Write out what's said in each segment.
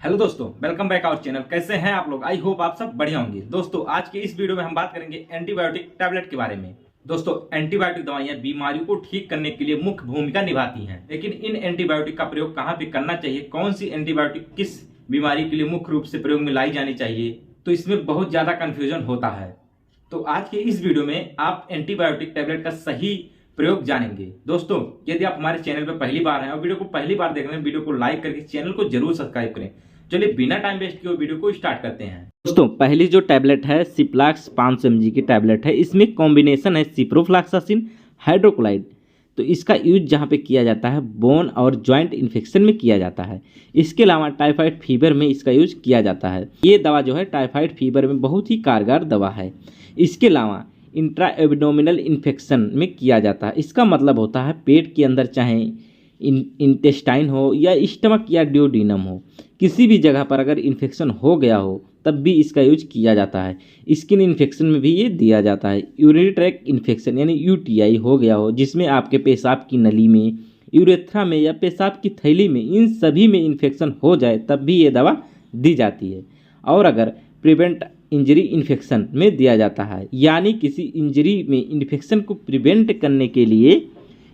Hello दोस्तों, welcome back our channel. कैसे हैं आप लोग? आई होप आप सब बढ़िया होंगे। दोस्तों, आज के इस वीडियो में हम बात करेंगे एंटीबायोटिक टैबलेट के बारे में। दोस्तों, एंटीबायोटिक दवाइयां बीमारियों को ठीक करने के लिए मुख्य भूमिका निभाती हैं, लेकिन इन एंटीबायोटिक का प्रयोग कहां पे करना चाहिए, कौन सी एंटीबायोटिक किस बीमारी के लिए मुख्य रूप से प्रयोग में लाई जानी चाहिए, तो इसमें बहुत ज्यादा कंफ्यूजन होता है। तो आज के इस वीडियो में आप एंटीबायोटिक टैबलेट का सही प्रयोग जानेंगे। दोस्तों, यदि आप हमारे चैनल पर पहली बार हैं और वीडियो को पहली बार देख रहे हैं, वीडियो को लाइक करके चैनल को जरूर सब्सक्राइब करें। चलिए बिना टाइम वेस्ट किए वीडियो को स्टार्ट करते हैं। दोस्तों, पहली जो टैबलेट है सिप्लाक्स 500 mg की टैबलेट है। इसमें कॉम्बिनेशन है सिप्रोफ्लॉक्सासिन हाइड्रोक्लोराइड। तो इसका यूज जहाँ पे किया जाता है बोन और जॉइंट इन्फेक्शन में किया जाता है। इसके अलावा टाइफाइड फीवर में इसका यूज किया जाता है। ये दवा जो है टाइफाइड फीवर में बहुत ही कारगर दवा है। इसके अलावा इंट्रा एब्डोमिनल इन्फेक्शन में किया जाता है। इसका मतलब होता है पेट के अंदर चाहे इंटेस्टाइन हो या स्टमक या ड्यूोडेनम हो, किसी भी जगह पर अगर इन्फेक्शन हो गया हो तब भी इसका यूज किया जाता है। स्किन इन्फेक्शन में भी ये दिया जाता है। यूरिनरी ट्रैक्ट इन्फेक्शन यानी यूटीआई हो गया हो, जिसमें आपके पेशाब की नली में, यूरेथ्रा में या पेशाब की थैली में, इन सभी में इन्फेक्शन हो जाए तब भी ये दवा दी जाती है। और अगर प्रिवेंट इंजरी इन्फेक्शन में दिया जाता है, यानी किसी इंजरी में इन्फेक्शन को प्रिवेंट करने के लिए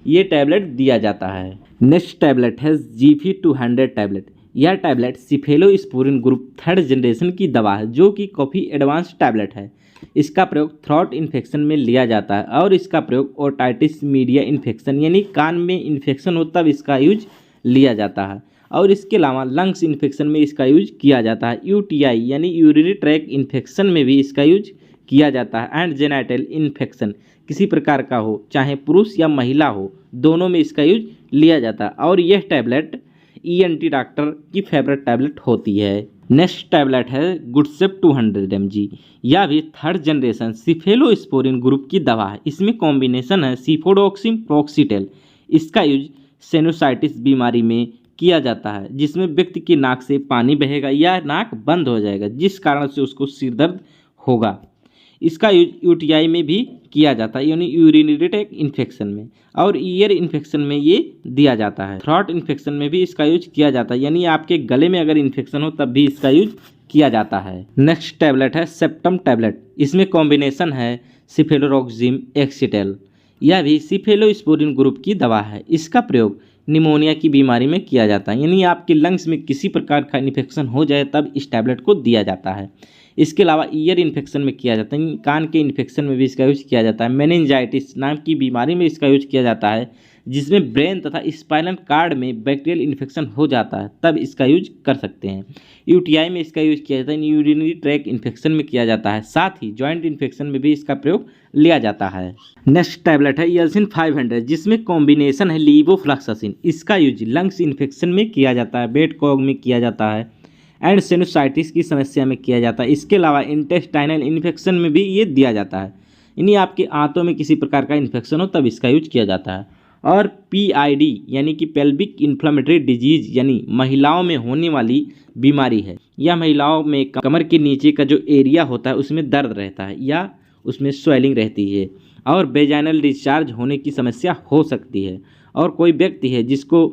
ये टैबलेट दिया जाता है। नेक्स्ट टैबलेट है GP200 टैबलेट। यह tablet cephalosporin group 3rd generation की दवा है, जो कि काफ़ी एडवांस टैबलेट है। इसका प्रयोग थ्रोट इन्फेक्शन में लिया जाता है और इसका प्रयोग ओटाइटिस मीडिया इन्फेक्शन यानी कान में इन्फेक्शन हो तब इसका यूज लिया जाता है। और इसके अलावा लंग्स इन्फेक्शन में इसका यूज किया जाता है। यूटीआई यानी यूरिनरी ट्रैक्ट इन्फेक्शन में भी इसका यूज किया जाता है। एंड जेनाइटल इन्फेक्शन किसी प्रकार का हो, चाहे पुरुष या महिला हो, दोनों में इसका यूज लिया जाता है। और यह टैबलेट ENT डॉक्टर की फेवरेट टैबलेट होती है। नेक्स्ट टैबलेट है गुडसेप 200 mg। यह भी 3rd जनरेशन सिफेलोस्पोरिन ग्रुप की दवा है। इसमें कॉम्बिनेशन है सिफोडोक्सिम प्रोक्सीटेल। इसका यूज साइनोसाइटिस बीमारी में किया जाता है, जिसमें व्यक्ति की नाक से पानी बहेगा या नाक बंद हो जाएगा, जिस कारण से उसको सिर दर्द होगा। इसका यूज यूटीआई में भी किया जाता है, यानी यूरिनरी ट्रैक्ट इन्फेक्शन में, और ईयर इन्फेक्शन में ये दिया जाता है। थ्रोट इन्फेक्शन में भी इसका यूज किया जाता है, यानी आपके गले में अगर इन्फेक्शन हो तब भी इसका यूज किया जाता है। नेक्स्ट टैबलेट है सेप्टम टैबलेट। इसमें कॉम्बिनेशन है सिफेलोरोक्सिम एक्सीटेल। यह भी सिफेलोस्पोरिन ग्रुप की दवा है। इसका प्रयोग निमोनिया की बीमारी में किया जाता है, यानी आपके लंग्स में किसी प्रकार का इन्फेक्शन हो जाए तब इस टैबलेट को दिया जाता है। इसके अलावा ईयर इन्फेक्शन में किया जाता है, कान के इन्फेक्शन में भी इसका यूज किया जाता है। मेनिंजाइटिस नाम की बीमारी में इसका यूज किया जाता है, जिसमें ब्रेन तथा स्पाइनल कार्ड में बैक्टीरियल इन्फेक्शन हो जाता है तब इसका यूज कर सकते हैं। यूटीआई में इसका यूज किया जाता है, यूरिनरी ट्रैक्ट इन्फेक्शन में किया जाता है। साथ ही जॉइंट इन्फेक्शन में भी इसका प्रयोग लिया जाता है। नेक्स्ट टैबलेट है यल्सिन 500, जिसमें कॉम्बिनेशन है लीवोफ्लॉक्सासिन। इसका यूज लंग्स इन्फेक्शन में किया जाता है, बेड कॉग में किया जाता है, एंड साइनोसाइटिस की समस्या में किया जाता है। इसके अलावा इंटेस्टाइनल इन्फेक्शन में भी ये दिया जाता है, यानी आपके आंतों में किसी प्रकार का इन्फेक्शन हो तब इसका यूज किया जाता है। और PID यानी कि पेल्विक इन्फ्लेमेटरी डिजीज यानी महिलाओं में होने वाली बीमारी है। यह महिलाओं में कमर के नीचे का जो एरिया होता है उसमें दर्द रहता है या उसमें स्वेलिंग रहती है और वेजाइनल डिस्चार्ज होने की समस्या हो सकती है। और कोई व्यक्ति है जिसको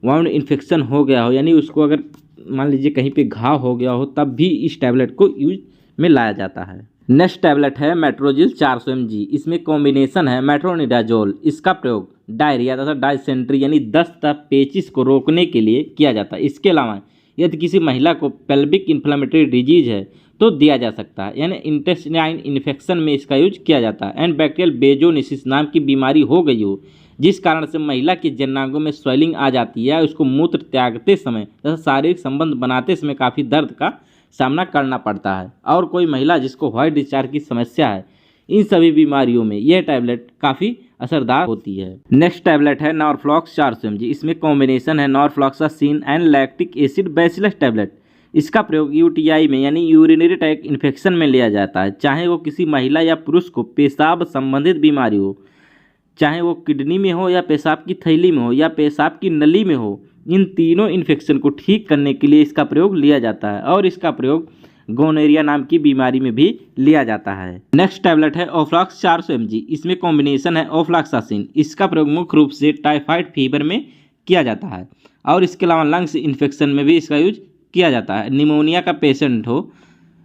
वाउंड इन्फेक्शन हो गया हो, यानी उसको अगर मान लीजिए कहीं पे घाव हो गया हो तब भी इस टैबलेट को यूज में लाया जाता है। नेक्स्ट टैबलेट है मेट्रोजिल 400 mg। इसमें कॉम्बिनेशन है मेट्रोनिडाजोल। इसका प्रयोग डायरिया तथा डायसेंट्री यानी दस्त तथा पेचिस को रोकने के लिए किया जाता है। इसके अलावा यदि किसी महिला को पेल्विक इन्फ्लेमेटरी डिजीज है तो दिया जा सकता है, यानी इंटेस्टाइन इन्फेक्शन में इसका यूज किया जाता है। एंड बैक्टीरियल बेजोनिसिस नाम की बीमारी हो गई हो, जिस कारण से महिला के जननांगों में स्वेलिंग आ जाती है, उसको मूत्र त्यागते समय तथा शारीरिक संबंध बनाते समय काफ़ी दर्द का सामना करना पड़ता है। और कोई महिला जिसको व्हाइट डिस्चार्ज की समस्या है, इन सभी बीमारियों में यह टैबलेट काफ़ी असरदार होती है। नेक्स्ट टैबलेट है नॉरफ्लॉक्स 400 mg। इसमें कॉम्बिनेशन है norfloxacin and lactic acid bacillus tablet. इसका प्रयोग यूटीआई में यानी यूरिनरी ट्रैक्ट इन्फेक्शन में लिया जाता है, चाहे वो किसी महिला या पुरुष को पेशाब संबंधित बीमारी हो, चाहे वो किडनी में हो या पेशाब की थैली में हो या पेशाब की नली में हो। इन तीनों इन्फेक्शन को ठीक करने के लिए इसका प्रयोग लिया जाता है और इसका प्रयोग गोनेरिया नाम की बीमारी में भी लिया जाता है। नेक्स्ट टैबलेट है ओफ्लॉक्स 400 mg। इसमें कॉम्बिनेशन है ओफ्लॉक्सासिन। इसका प्रयोग मुख्य रूप से टाइफाइड फीवर में किया जाता है और इसके अलावा लंग्स इन्फेक्शन में भी इसका यूज किया जाता है। निमोनिया का पेशेंट हो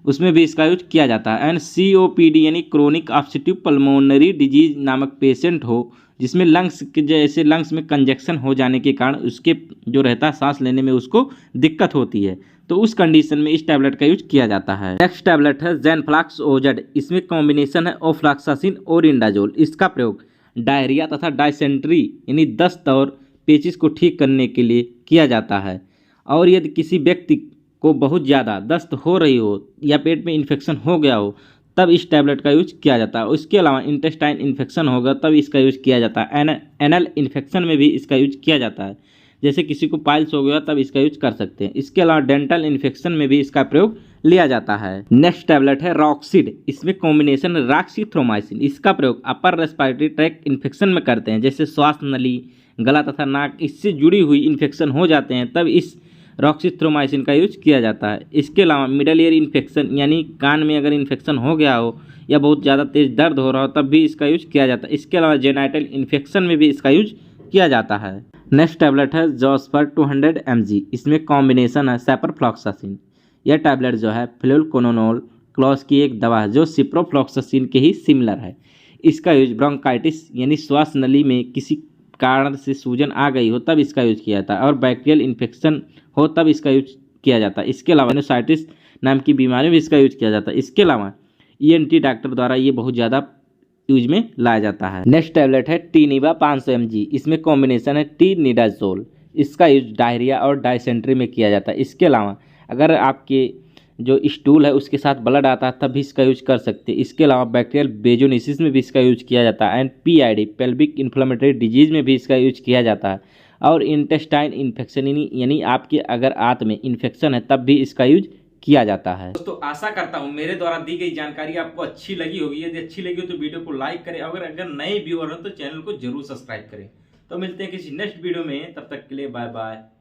उसमें भी इसका यूज किया जाता है। एंड COPD यानी क्रोनिक ऑब्स्ट्रक्टिव पल्मोनरी डिजीज नामक पेशेंट हो जिसमें लंग्स में कंजेक्शन हो जाने के कारण उसके जो रहता है सांस लेने में उसको दिक्कत होती है, तो उस कंडीशन में इस टैबलेट का यूज किया जाता है। नेक्स्ट टैबलेट है ज़ेनफ्लॉक्स ओजेड। इसमें कॉम्बिनेशन है ऑफ्लॉक्सासिन और इंडाजोल। इसका प्रयोग डायरिया तथा डायसेंट्री यानी दस्त और पेचिश को ठीक करने के लिए किया जाता है। और यदि किसी व्यक्ति को बहुत ज़्यादा दस्त हो रही हो या पेट में इन्फेक्शन हो गया हो तब इस टैबलेट का यूज किया जाता है। इसके अलावा इंटेस्टाइन इन्फेक्शन होगा तब इसका यूज किया जाता है। एनल इन्फेक्शन में भी इसका यूज किया जाता है, जैसे किसी को पाइल्स हो गया तब इसका यूज कर सकते हैं। इसके अलावा डेंटल इन्फेक्शन में भी इसका प्रयोग लिया जाता है। नेक्स्ट टैबलेट है रॉक्सिड। इसमें कॉम्बिनेशन रॉक्सीथ्रोमाइसिन। इसका प्रयोग अपर रेस्पिरेटरी ट्रैक्ट इन्फेक्शन में करते हैं, जैसे श्वास नली, गला तथा नाक इससे जुड़ी हुई इन्फेक्शन हो जाते हैं तब इस रॉक्सीथ्रोमाइसिन का यूज किया जाता है। इसके अलावा मिडल ईयर इन्फेक्शन यानी कान में अगर इन्फेक्शन हो गया हो या बहुत ज़्यादा तेज दर्द हो रहा हो तब भी इसका यूज किया जाता है। इसके अलावा जेनाइटल इन्फेक्शन में भी इसका यूज किया जाता है। नेक्स्ट टैबलेट है जोस्पर 200 mg। इसमें कॉम्बिनेशन है सेपरफ्लॉक्सासिन। यह टैबलेट जो है फ्लुरोक्विनोल क्लॉस की एक दवा है जो सिप्रोफ्लॉक्सासिन के ही सिमिलर है। इसका यूज ब्रोंकाइटिस यानी श्वास नली में किसी कारण से सूजन आ गई हो तब इसका यूज किया जाता है, और बैक्टीरियल इन्फेक्शन हो तब इसका यूज किया जाता है। इसके अलावा साइनोसाइटिस नाम की बीमारी में इसका यूज किया जाता है। इसके अलावा ENT डॉक्टर द्वारा ये बहुत ज़्यादा यूज में लाया जाता है। नेक्स्ट टैबलेट है टीनिबा 500 mg। इसमें कॉम्बिनेशन है टीनिडाजोल। इसका यूज डायरिया और डायसेंट्री में किया जाता है। इसके अलावा अगर आपके जो स्टूल है उसके साथ ब्लड आता है तब भी इसका यूज कर सकते हैं। इसके अलावा बैक्टीरियल बेजोनिसिस में भी इसका यूज किया जाता है। And PID pelvic inflammatory disease में भी इसका यूज किया जाता है। और इंटेस्टाइन इन्फेक्शन यानी आपके अगर आंत में इन्फेक्शन है तब भी इसका यूज किया जाता है। दोस्तों आशा करता हूँ मेरे द्वारा दी गई जानकारी आपको अच्छी लगी होगी। यदि अच्छी लगी हो तो वीडियो को लाइक करें, अगर नए व्यूअर हो तो चैनल को जरूर सब्सक्राइब करें। तो मिलते हैं किसी नेक्स्ट वीडियो में, तब तक के लिए बाय बाय।